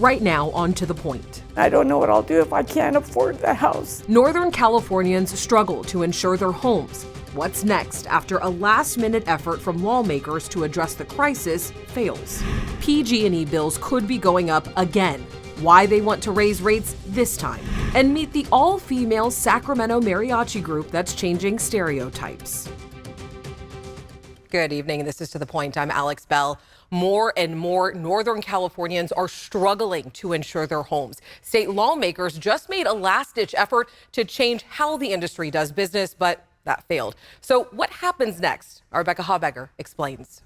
Right now, on To the Point. I don't know what I'll do if I can't afford the house. Northern Californians struggle to insure their homes. What's next after a last-minute effort from lawmakers to address the crisis fails? PG&E bills could be going up again. Why they want to raise rates this time. And meet the all-female Sacramento mariachi group that's changing stereotypes. Good evening. This is To the Point. I'm Alex Bell. More and more Northern Californians are struggling to insure their homes. State lawmakers just made a last-ditch effort to change how the industry does business, but that failed. So what happens next? Our Rebecca Habegger explains.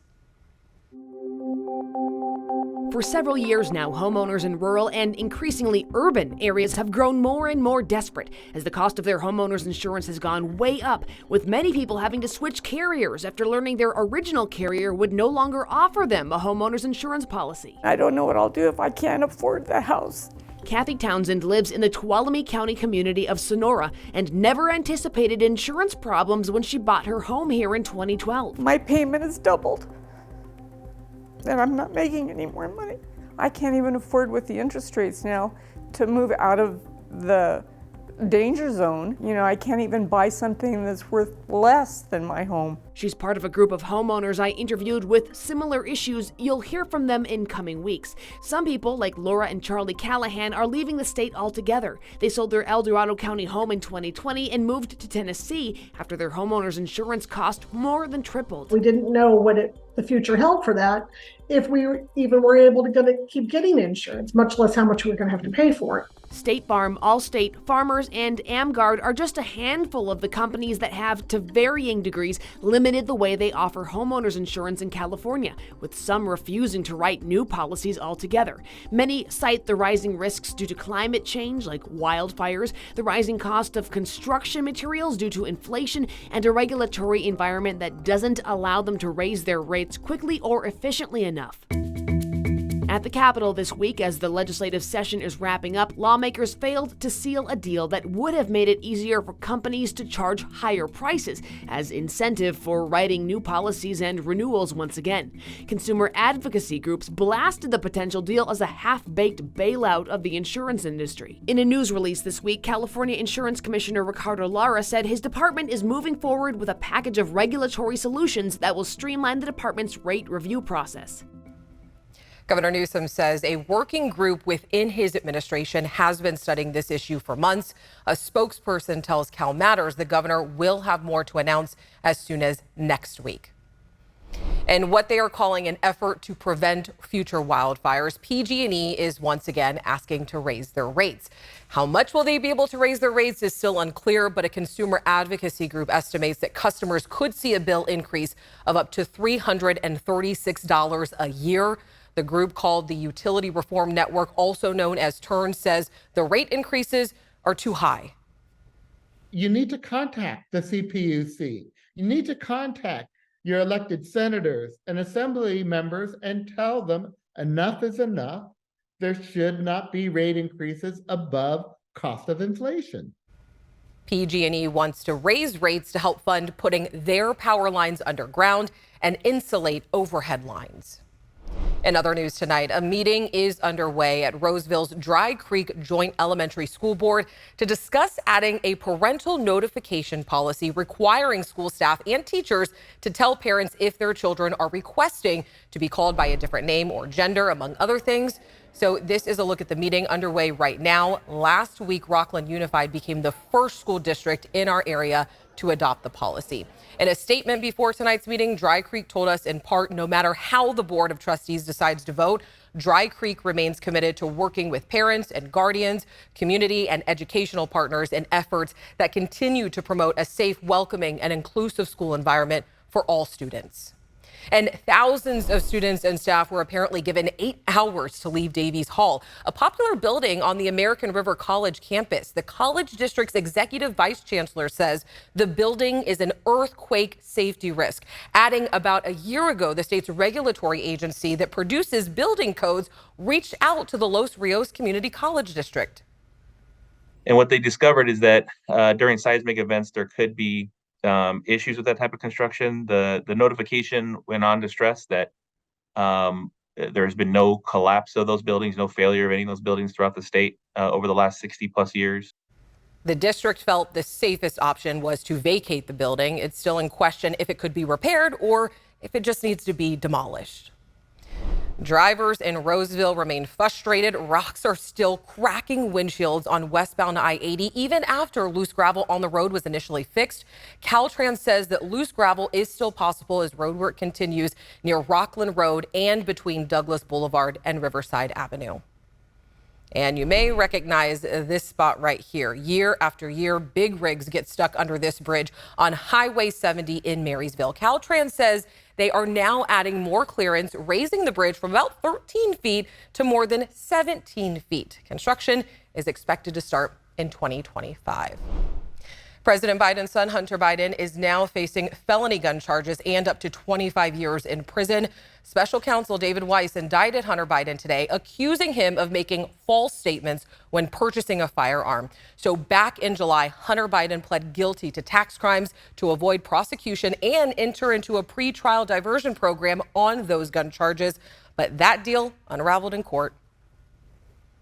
For several years now, homeowners in rural and increasingly urban areas have grown more and more desperate as the cost of their homeowners insurance has gone way up, with many people having to switch carriers after learning their original carrier would no longer offer them a homeowners insurance policy. I don't know what I'll do if I can't afford the house. Kathy Townsend lives in the Tuolumne County community of Sonora and never anticipated insurance problems when she bought her home here in 2012. My payment has doubled, and I'm not making any more money. I can't even afford with the interest rates now to move out of the danger zone. You know, I can't even buy something that's worth less than my home. She's part of a group of homeowners I interviewed with similar issues. You'll hear from them in coming weeks. Some people, like Laura and Charlie Callahan, are leaving the state altogether. They sold their El Dorado County home in 2020 and moved to Tennessee after their homeowners insurance cost more than tripled. We didn't know what the future held for that, if we even were able to keep getting insurance, much less how much we were going to have to pay for it. State Farm, Allstate, Farmers, and AmGuard are just a handful of the companies that have, to varying degrees, limited the way they offer homeowners insurance in California, with some refusing to write new policies altogether. Many cite the rising risks due to climate change, like wildfires, the rising cost of construction materials due to inflation, and a regulatory environment that doesn't allow them to raise their rates quickly or efficiently enough. At the Capitol this week, as the legislative session is wrapping up, lawmakers failed to seal a deal that would have made it easier for companies to charge higher prices as incentive for writing new policies and renewals once again. Consumer advocacy groups blasted the potential deal as a half-baked bailout of the insurance industry. In a news release this week, California Insurance Commissioner Ricardo Lara said his department is moving forward with a package of regulatory solutions that will streamline the department's rate review process. Governor Newsom says a working group within his administration has been studying this issue for months. A spokesperson tells Cal Matters the governor will have more to announce as soon as next week. And what they are calling an effort to prevent future wildfires, PG&E is once again asking to raise their rates. How much will they be able to raise their rates is still unclear, but a consumer advocacy group estimates that customers could see a bill increase of up to $336 a year. The group, called the Utility Reform Network, also known as TURN, says the rate increases are too high. You need to contact the CPUC. You need to contact your elected senators and assembly members and tell them enough is enough. There should not be rate increases above cost of inflation. PG&E wants to raise rates to help fund putting their power lines underground and insulate overhead lines. In other news tonight, a meeting is underway at Roseville's Dry Creek Joint Elementary School Board to discuss adding a parental notification policy requiring school staff and teachers to tell parents if their children are requesting to be called by a different name or gender, among other things. So this is a look at the meeting underway right now. Last week, Rockland Unified became the first school district in our area to adopt the policy. In a statement before tonight's meeting, Dry Creek told us in part, no matter how the Board of Trustees decides to vote, Dry Creek remains committed to working with parents and guardians, community and educational partners in efforts that continue to promote a safe, welcoming and inclusive school environment for all students. And thousands of students and staff were apparently given 8 hours to leave Davies Hall, a popular building on the American River College campus. The college district's executive vice chancellor says the building is an earthquake safety risk, adding about a year ago, the state's regulatory agency that produces building codes reached out to the Los Rios Community College District. And what they discovered is that during seismic events, there could be issues with that type of construction. The notification went on to stress that There's been no collapse of those buildings, no failure of any of those buildings throughout the state over the last 60 plus years. The district felt the safest option was to vacate the building. It's still in question if it could be repaired or if it just needs to be demolished. Drivers in Roseville remain frustrated. Rocks are still cracking windshields on westbound I-80, even after loose gravel on the road was initially fixed. Caltrans says that loose gravel is still possible as road work continues near Rockland Road and between Douglas Boulevard and Riverside Avenue. And you may recognize this spot right here. Year after year, big rigs get stuck under this bridge on Highway 70 in Marysville. Caltrans says they are now adding more clearance, raising the bridge from about 13 feet to more than 17 feet. Construction is expected to start in 2025. President Biden's son, Hunter Biden, is now facing felony gun charges and up to 25 years in prison. Special counsel David Weiss indicted Hunter Biden today, accusing him of making false statements when purchasing a firearm. So back in July, Hunter Biden pled guilty to tax crimes to avoid prosecution and enter into a pretrial diversion program on those gun charges. But that deal unraveled in court.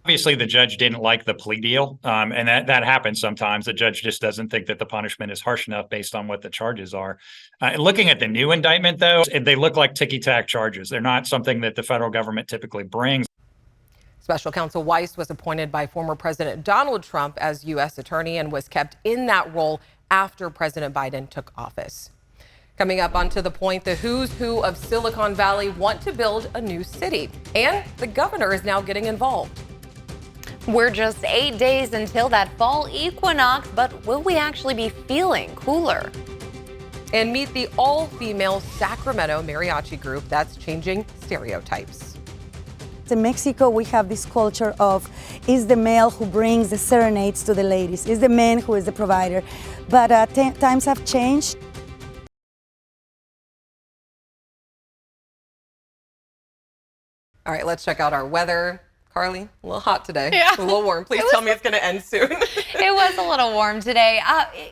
Obviously, the judge didn't like the plea deal, and that happens sometimes. The judge just doesn't think that the punishment is harsh enough based on what the charges are. Looking at the new indictment, though, they look like ticky-tack charges. They're not something that the federal government typically brings. Special counsel Weiss was appointed by former President Donald Trump as U.S. attorney and was kept in that role after President Biden took office. Coming up onto the point, the who's who of Silicon Valley want to build a new city, and the governor is now getting involved. We're just 8 days until that fall equinox, but will we actually be feeling cooler? And meet the all-female Sacramento mariachi group that's changing stereotypes. In Mexico, we have this culture of is the male who brings the serenades to the ladies, is the man who is the provider. But times have changed. All right, let's check out our weather. Carly, a little hot today. Yeah. A little warm. Please tell me it's going to end soon. It was a little warm today.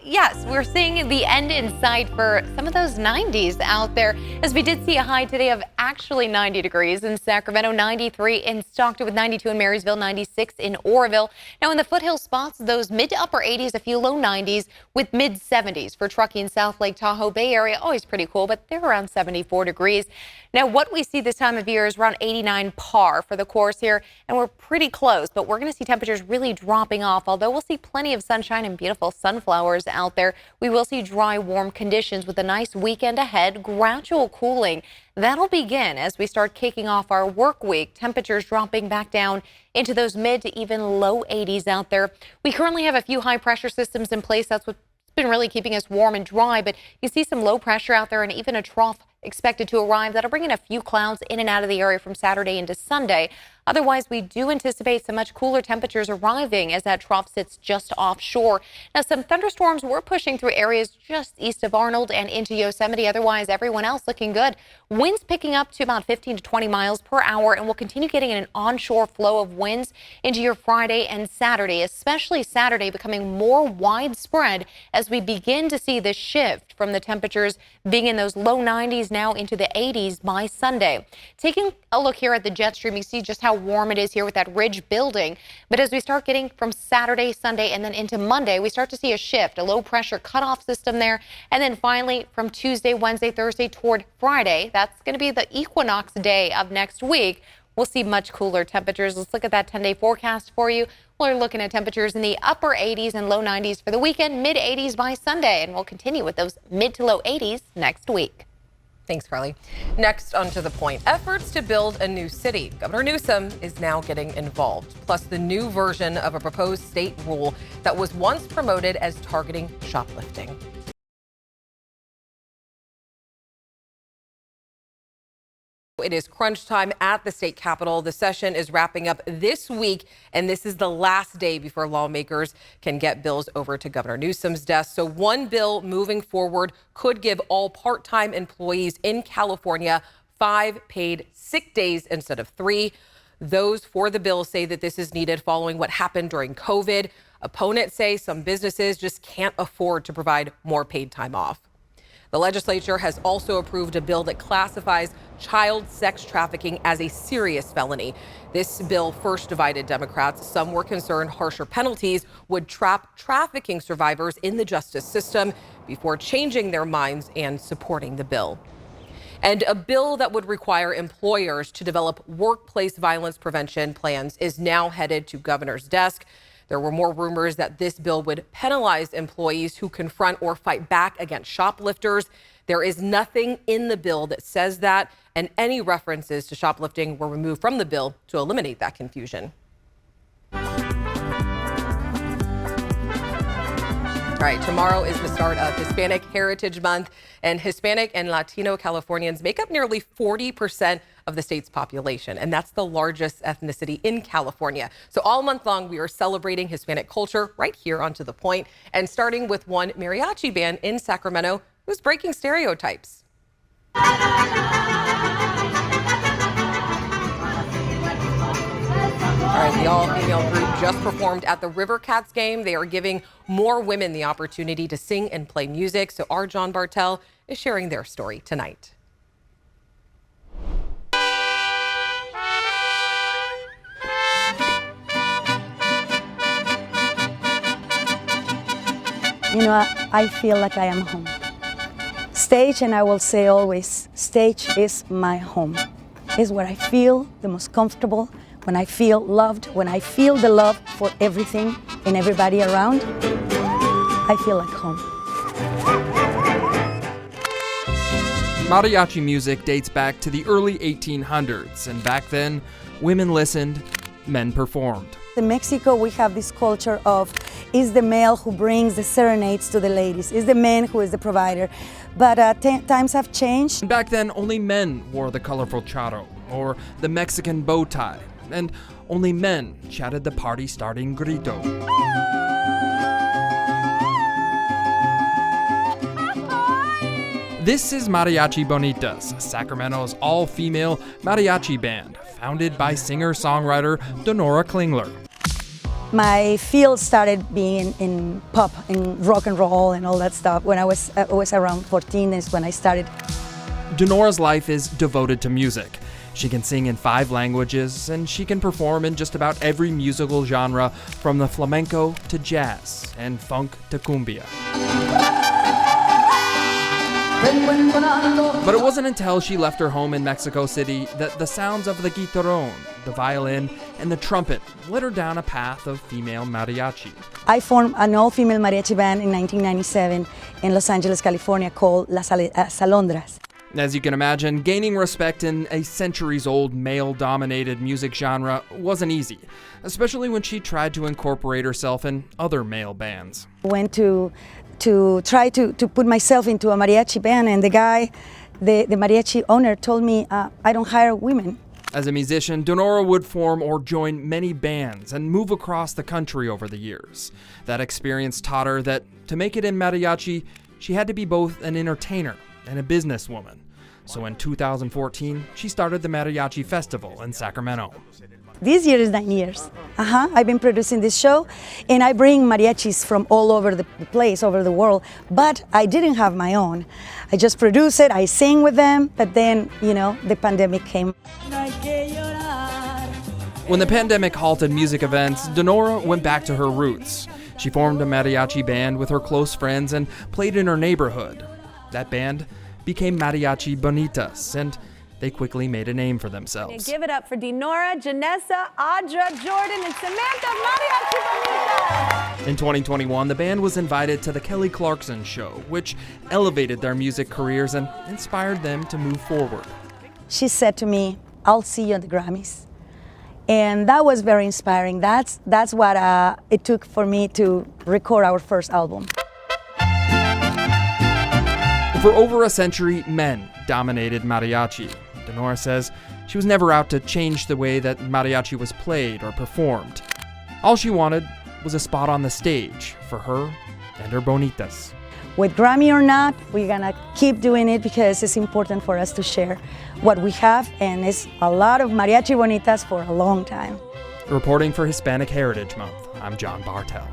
Yes, we're seeing the end in sight for some of those 90s out there, as we did see a high today of actually 90 degrees in Sacramento, 93 in Stockton, with 92 in Marysville, 96 in Oroville. Now in the foothill spots, those mid to upper 80s, a few low 90s with mid 70s for Truckee and South Lake Tahoe Bay Area. Always pretty cool, but they're around 74 degrees. Now what we see this time of year is around 89 par for the course here, and we're pretty close, but we're going to see temperatures really dropping off. Although we'll see plenty of sunshine and beautiful sunflowers out there, we will see dry, warm conditions with a nice weekend ahead, gradual cooling. That'll begin as we start kicking off our work week. Temperatures dropping back down into those mid to even low 80s out there. We currently have a few high pressure systems in place. That's what's been really keeping us warm and dry, but you see some low pressure out there and even a trough expected to arrive. That'll bring in a few clouds in and out of the area from Saturday into Sunday. Otherwise, we do anticipate some much cooler temperatures arriving as that trough sits just offshore. Now, some thunderstorms were pushing through areas just east of Arnold and into Yosemite. Otherwise, everyone else looking good. Winds picking up to about 15 to 20 miles per hour, and we'll continue getting an onshore flow of winds into your Friday and Saturday, especially Saturday becoming more widespread as we begin to see the shift from the temperatures being in those low 90s now into the 80s by Sunday. Taking a look here at the jet stream, you see just how warm it is here with that ridge building. But as we start getting from Saturday, Sunday, and then into Monday, we start to see a shift, a low pressure cutoff system there. And then finally from Tuesday, Wednesday, Thursday toward Friday, that's going to be the equinox day of next week. We'll see much cooler temperatures. Let's look at that 10-day forecast for you. We're looking at temperatures in the upper 80s and low 90s for the weekend, mid 80s by Sunday, and we'll continue with those mid to low 80s next week. Thanks, Carly. Next, onto the point. Efforts to build a new city. Governor Newsom is now getting involved, plus the new version of a proposed state rule that was once promoted as targeting shoplifting. It is crunch time at the state capitol. The session is wrapping up this week, and this is the last day before lawmakers can get bills over to Governor Newsom's desk. So one bill moving forward could give all part-time employees in California 5 paid sick days instead of 3. Those for the bill say that this is needed following what happened during COVID. Opponents say some businesses just can't afford to provide more paid time off. The legislature has also approved a bill that classifies child sex trafficking as a serious felony. This bill first divided Democrats. Some were concerned harsher penalties would trap trafficking survivors in the justice system before changing their minds and supporting the bill. And a bill that would require employers to develop workplace violence prevention plans is now headed to governor's desk. There were more rumors that this bill would penalize employees who confront or fight back against shoplifters. There is nothing in the bill that says that, and any references to shoplifting were removed from the bill to eliminate that confusion. All right, tomorrow is the start of Hispanic Heritage Month, and Hispanic and Latino Californians make up nearly 40% of the state's population, and that's the largest ethnicity in California. So all month long, we are celebrating Hispanic culture right here on To The Point, and starting with one mariachi band in Sacramento who's breaking stereotypes. All right, the all-female group just performed at the River Cats game. They are giving more women the opportunity to sing and play music. So our John Bartel is sharing their story tonight. You know, I feel like I am home. Stage, and I will say always, stage is my home. It's where I feel the most comfortable, when I feel loved, when I feel the love for everything and everybody around. I feel like home. Mariachi music dates back to the early 1800s, and back then, women listened, men performed. In Mexico, we have this culture of, is the male who brings the serenades to the ladies, is the man who is the provider. But times have changed. Back then, only men wore the colorful charro, or the Mexican bow tie, and only men chatted the party-starting grito. This is Mariachi Bonitas, Sacramento's all-female mariachi band, founded by singer-songwriter Donora Klingler. My field started being in pop and rock and roll and all that stuff. When I was around 14 is when I started. Donora's life is devoted to music. She can sing in 5 languages, and she can perform in just about every musical genre, from the flamenco to jazz and funk to cumbia. But it wasn't until she left her home in Mexico City that the sounds of the guitarrón, the violin, and the trumpet led her down a path of female mariachi. I formed an all-female mariachi band in 1997 in Los Angeles, California, called Las Alondras. As you can imagine, gaining respect in a centuries-old male-dominated music genre wasn't easy, especially when she tried to incorporate herself in other male bands. Went to try to put myself into a mariachi band, and the mariachi owner told me, I don't hire women. As a musician, Donora would form or join many bands and move across the country over the years. That experience taught her that to make it in mariachi, she had to be both an entertainer and a businesswoman. So in 2014, she started the Mariachi Festival in Sacramento. This year is 9 years. I've been producing this show, and I bring mariachis from all over the place, over the world, but I didn't have my own. I just produce it, I sing with them, but then, the pandemic came. When the pandemic halted music events, Donora went back to her roots. She formed a mariachi band with her close friends and played in her neighborhood. That band became Mariachi Bonitas, and they quickly made a name for themselves. Give it up for Dinora, Janessa, Audra, Jordan, and Samantha, Mariachi Bonitas! In 2021, the band was invited to the Kelly Clarkson Show, which elevated their music careers and inspired them to move forward. She said to me, I'll see you at the Grammys. And that was very inspiring. That's what it took for me to record our first album. For over a century, men dominated mariachi. Donora says she was never out to change the way that mariachi was played or performed. All she wanted was a spot on the stage for her and her bonitas. With Grammy or not, we're gonna keep doing it because it's important for us to share what we have, and it's a lot of mariachi bonitas for a long time. Reporting for Hispanic Heritage Month, I'm John Bartel.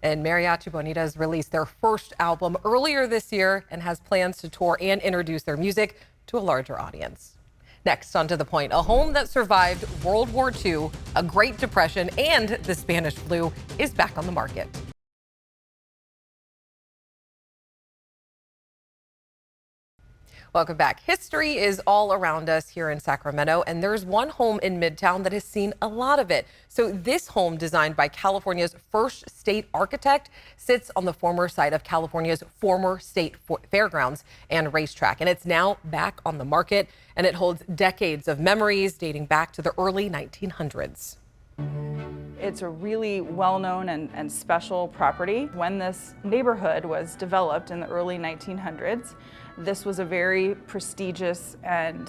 And Mariachi Bonitas released their first album earlier this year and has plans to tour and introduce their music to a larger audience. Next, on To the Point, a home that survived World War II, a Great Depression, and the Spanish flu is back on the market. Welcome back. History is all around us here in Sacramento, and there's one home in Midtown that has seen a lot of it. So this home, designed by California's first state architect, sits on the former site of California's former state fairgrounds and racetrack, and it's now back on the market, and it holds decades of memories dating back to the early 1900s. It's a really well-known and special property. When this neighborhood was developed in the early 1900s, this was a very prestigious and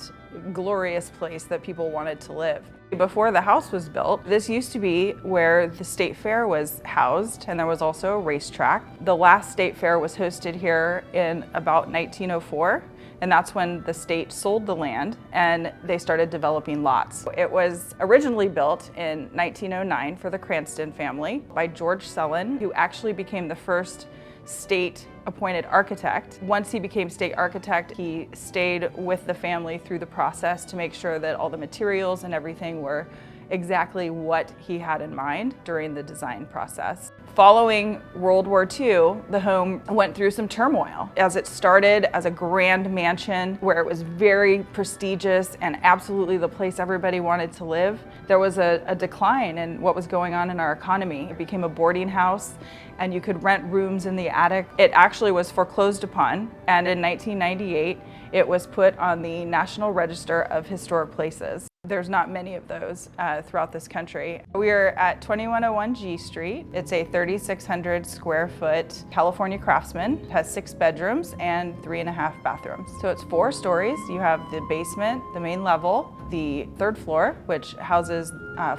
glorious place that people wanted to live. Before the house was built, this used to be where the state fair was housed, and there was also a racetrack. The last state fair was hosted here in about 1904. And that's when the state sold the land and they started developing lots. It was originally built in 1909 for the Cranston family by George Sellon, who actually became the first state appointed architect. Once he became state architect, he stayed with the family through the process to make sure that all the materials and everything were exactly what he had in mind during the design process. Following World War II, the home went through some turmoil as it started as a grand mansion where it was very prestigious and absolutely the place everybody wanted to live. There was a decline in what was going on in our economy. It became a boarding house and you could rent rooms in the attic. It actually was foreclosed upon, and in 1998, it was put on the National Register of Historic Places. There's not many of those throughout this country. We are at 2101 G Street. It's a 3,600 square foot California Craftsman. It has 6 bedrooms and 3.5 bathrooms. So it's 4 stories. You have the basement, the main level, the 3rd floor, which houses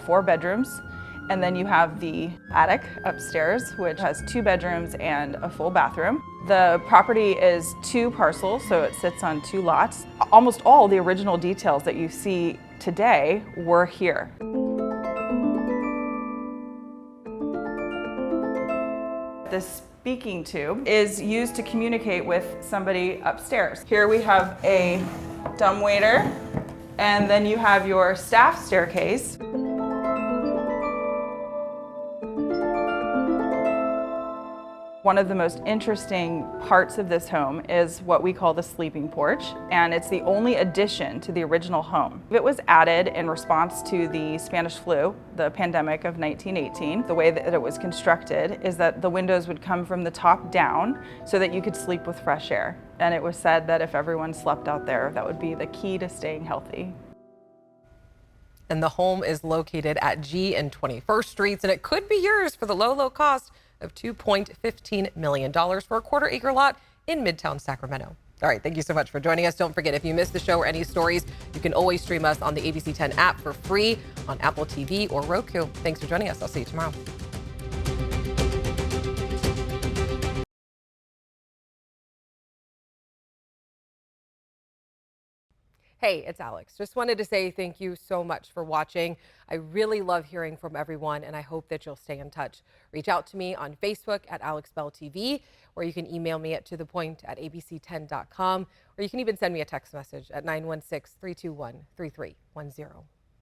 4 bedrooms. And then you have the attic upstairs, which has 2 bedrooms and a full bathroom. The property is 2 parcels, so it sits on 2 lots. Almost all the original details that you see today were here. This speaking tube is used to communicate with somebody upstairs. Here we have a dumbwaiter, and then you have your staff staircase. One of the most interesting parts of this home is what we call the sleeping porch, and it's the only addition to the original home. It was added in response to the Spanish flu, the pandemic of 1918. The way that it was constructed is that the windows would come from the top down so that you could sleep with fresh air. And it was said that if everyone slept out there, that would be the key to staying healthy. And the home is located at G and 21st Streets, and it could be yours for the low cost of $2.15 million for a quarter-acre lot in Midtown Sacramento. All right, thank you so much for joining us. Don't forget, if you missed the show or any stories, you can always stream us on the ABC 10 app for free on Apple TV or Roku. Thanks for joining us. I'll see you tomorrow. Hey, it's Alex. Just wanted to say thank you so much for watching. I really love hearing from everyone, and I hope that you'll stay in touch. Reach out to me on Facebook at AlexBellTV, or you can email me at tothepoint@abc10.com, or you can even send me a text message at 916-321-3310.